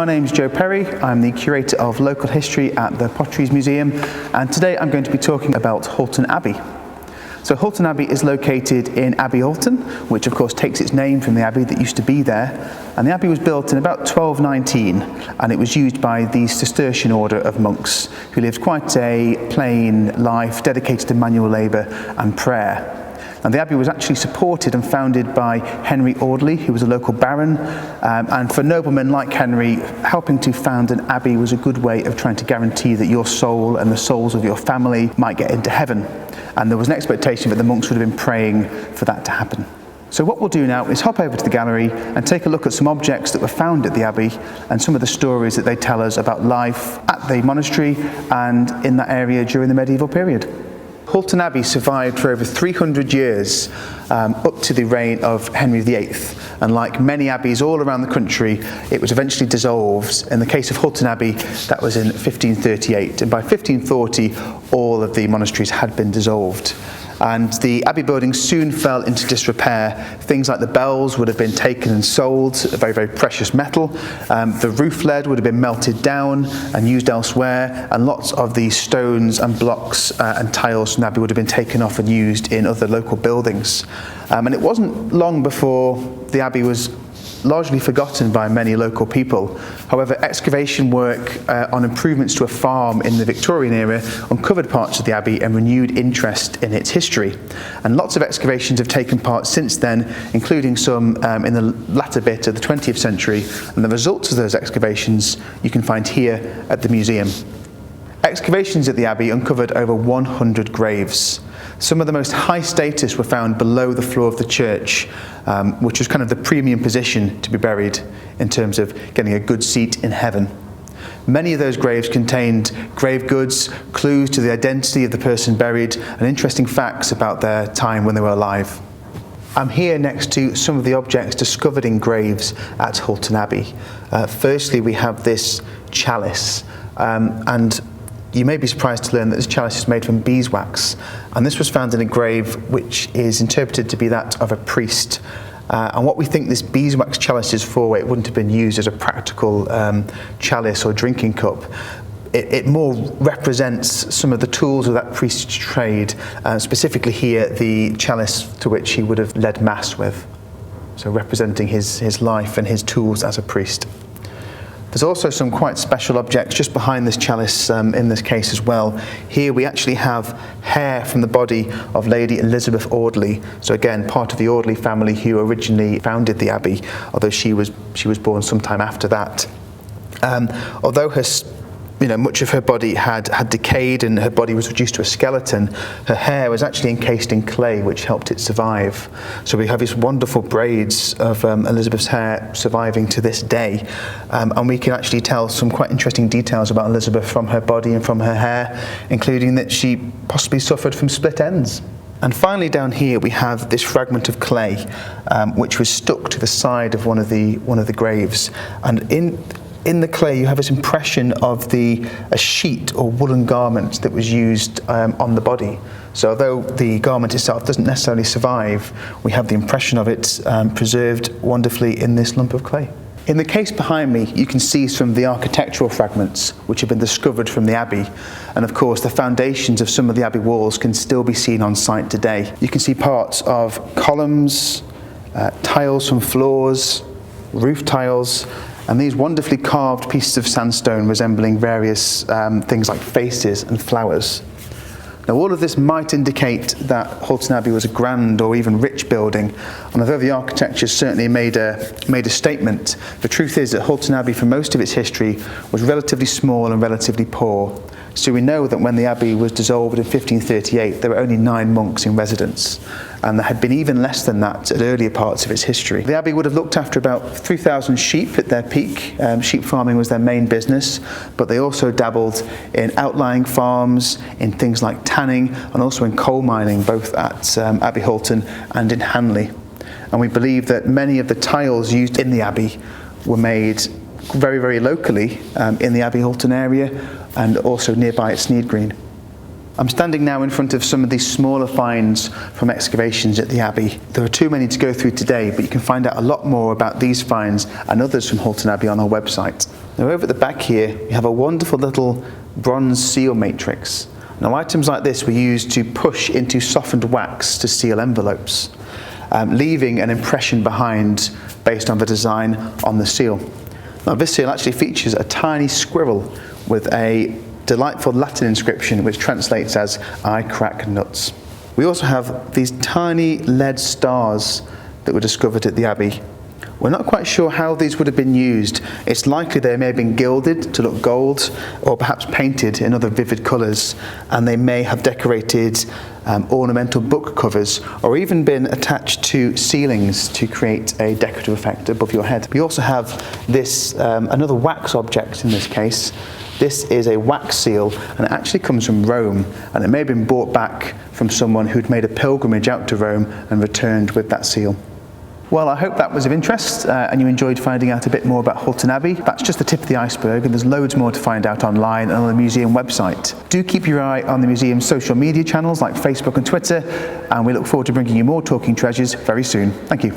My name's Joe Perry. I'm the Curator of Local History at the Potteries Museum, and today I'm going to be talking about Hulton Abbey. So Hulton Abbey is located in Abbey Hulton, which of course takes its name from the abbey that used to be there. And the abbey was built in about 1219, and it was used by the Cistercian order of monks who lived quite a plain life, dedicated to manual labour and prayer. And the abbey was actually supported and founded by Henry Audley, who was a local baron, and for noblemen like Henry, helping to found an abbey was a good way of trying to guarantee that your soul and the souls of your family might get into heaven. And there was an expectation that the monks would have been praying for that to happen. So what we'll do now is hop over to the gallery and take a look at some objects that were found at the abbey and some of the stories that they tell us about life at the monastery and in that area during the medieval period. Hulton Abbey survived for over 300 years, up to the reign of Henry VIII, and like many abbeys all around the country, it was eventually dissolved. In the case of Hulton Abbey, that was in 1538, and by 1540 all of the monasteries had been dissolved. And the abbey building soon fell into disrepair. Things like the bells would have been taken and sold, a very, very precious metal. The roof lead would have been melted down and used elsewhere, and lots of the stones and blocks and tiles from the abbey would have been taken off and used in other local buildings. And it wasn't long before the abbey was largely forgotten by many local people. However, excavation work on improvements to a farm in the Victorian era uncovered parts of the abbey and renewed interest in its history. And lots of excavations have taken part since then, including some in the latter bit of the 20th century, and the results of those excavations you can find here at the museum. Excavations at the abbey uncovered over 100 graves. Some of the most high status were found below the floor of the church, which was kind of the premium position to be buried in terms of getting a good seat in heaven. Many of those graves contained grave goods, clues to the identity of the person buried, and interesting facts about their time when they were alive. I'm here next to some of the objects discovered in graves at Hulton Abbey. Firstly, we have this chalice, and you may be surprised to learn that this chalice is made from beeswax, and this was found in a grave which is interpreted to be that of a priest. And what we think this beeswax chalice is for, it wouldn't have been used as a practical chalice or drinking cup. It more represents some of the tools of that priest's trade, specifically here the chalice to which he would have led mass with, so representing his life and his tools as a priest. There's also some quite special objects just behind this chalice in this case as well. Here we actually have hair from the body of Lady Elizabeth Audley. So again, part of the Audley family who originally founded the abbey, although she was born sometime after that. Although much of her body had decayed and her body was reduced to a skeleton, her hair was actually encased in clay, which helped it survive. So we have these wonderful braids of Elizabeth's hair surviving to this day. And we can actually tell some quite interesting details about Elizabeth from her body and from her hair, including that she possibly suffered from split ends. And finally down here we have this fragment of clay, which was stuck to the side of one of the graves. And in the clay you have this impression of a sheet or woolen garment that was used on the body. So although the garment itself doesn't necessarily survive, we have the impression of it preserved wonderfully in this lump of clay. In the case behind me, you can see some of the architectural fragments which have been discovered from the abbey. And of course, the foundations of some of the abbey walls can still be seen on site today. You can see parts of columns, tiles from floors, roof tiles, and these wonderfully carved pieces of sandstone resembling various things like faces and flowers. Now all of this might indicate that Hulton Abbey was a grand or even rich building, and although the architecture certainly made a statement, the truth is that Hulton Abbey for most of its history was relatively small and relatively poor. So we know that when the abbey was dissolved in 1538, there were only 9 monks in residence, and there had been even less than that at earlier parts of its history. The abbey would have looked after about 3,000 sheep at their peak. Sheep farming was their main business, but they also dabbled in outlying farms, in things like tanning, and also in coal mining, both at Abbey Hulton and in Hanley. And we believe that many of the tiles used in the abbey were made very, very locally in the Abbey Hulton area and also nearby at Sneyd Green. I'm standing now in front of some of these smaller finds from excavations at the Abbey. There are too many to go through today, but you can find out a lot more about these finds and others from Hulton Abbey on our website. Now over at the back here, we have a wonderful little bronze seal matrix. Now items like this were used to push into softened wax to seal envelopes, leaving an impression behind based on the design on the seal. Now this seal actually features a tiny squirrel with a delightful Latin inscription which translates as "I crack nuts." We also have these tiny lead stars that were discovered at the Abbey. We're not quite sure how these would have been used. It's likely they may have been gilded to look gold or perhaps painted in other vivid colours, and they may have decorated ornamental book covers or even been attached to ceilings to create a decorative effect above your head. We also have this, another wax object in this case. This is a wax seal, and it actually comes from Rome, and it may have been brought back from someone who'd made a pilgrimage out to Rome and returned with that seal. Well, I hope that was of interest and you enjoyed finding out a bit more about Hulton Abbey. That's just the tip of the iceberg, and there's loads more to find out online and on the museum website. Do keep your eye on the museum's social media channels like Facebook and Twitter, and we look forward to bringing you more talking treasures very soon. Thank you.